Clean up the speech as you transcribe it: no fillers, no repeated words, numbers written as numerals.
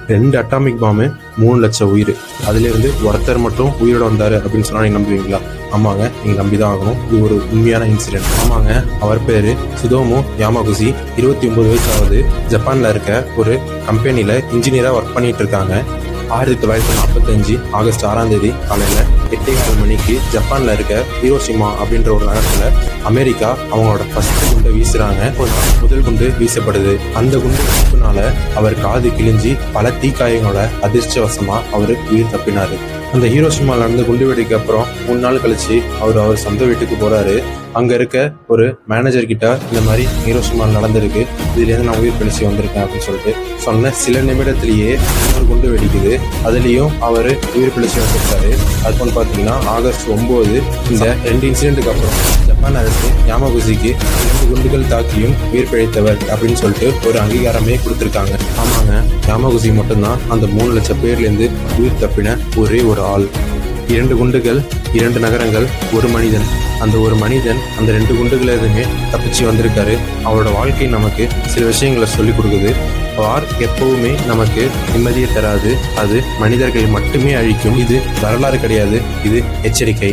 2 atomic பாம்பு 3 லட்சம் உயிர், அதிலிருந்து ஒருத்தர் மட்டும் உயிரோட வந்தாரு அப்படின்னு சொன்னா நீங்க நம்புவீங்களா? ஆமாங்க, நீங்க நம்பிதான் ஆகணும். இது ஒரு உண்மையான இன்சிடென்ட். ஆமாங்க, அவர் பேரு சுதோமு யாமாகுசி. 29 வயசு ஆகுது. ஜப்பான்ல இருக்க ஒரு கம்பெனில இன்ஜினியரா ஒர்க் பண்ணிட்டு இருக்காங்க. 1945 ஆகஸ்ட் 6ஆம் தேதி காலையில 8:15 மணிக்கு ஜப்பான்ல இருக்க ஹிரோஷிமா அப்படின்ற ஒரு நகரத்துல அமெரிக்கா அவங்களோட ஃபர்ஸ்ட் குண்டை வீசுறாங்க. முதல் குண்டு வீசப்படுது. அந்த குண்டு வெடிப்புனால அவர் காது கிழிஞ்சி பல தீக்காயங்களோட அதிர்ஷ்டவசமா அவரு உயிர் தப்பினாரு. அந்த ஹீரோஷிமால நடந்த குண்டு வெடிக்கு அப்புறம் 3 நாள் கழிச்சு அவர் சொந்த வீட்டுக்கு போறாரு. அங்க இருக்க ஒரு மேனேஜர் கிட்ட இந்த மாதிரி ஹீரோஷிமால நடந்திருக்கு, இதுலேருந்து நான் உயிர் பிழைச்சி வந்திருக்கேன் அப்படின்னு சொல்லிட்டு சொன்ன சில நிமிடத்திலேயே ஒரு குண்டு வெடிக்குது. அதுலேயும் அவர் உயிர் பிழைச்சி வந்திருக்காரு. அது வந்து பார்த்தீங்கன்னா ஆகஸ்ட் 9 இந்த 2 இன்சிடென்ட்டுக்கு அப்புறம் ஜப்பான் அரசு யாமாகுசிக்கு 2 குண்டுகள் தாக்கியும் உயிர் பிழைத்தவர் அப்படின்னு சொல்லிட்டு ஒரு அங்கீகாரமே கொடுத்துருக்காங்க. ஆமாங்க, யாமாகுசி மட்டும்தான் அந்த 3 லட்சம் பேர்லேருந்து உயிர் தப்பின ஒரே ஒரு ஆள். 2 குண்டுகள், 2 நகரங்கள், ஒரு மனிதன். அந்த ஒரு மனிதன் அந்த 2 குண்டுகள் எதுவுமே தப்பிச்சு வந்திருக்காரு. அவரோட வாழ்க்கை நமக்கு சில விஷயங்களை சொல்லிக் கொடுக்குது. வார் எப்பவுமே நமக்கு நிம்மதியை தராது, அது மனிதர்களை மட்டுமே அழிக்கும். இது வரலாறு கிடையாது, இது எச்சரிக்கை.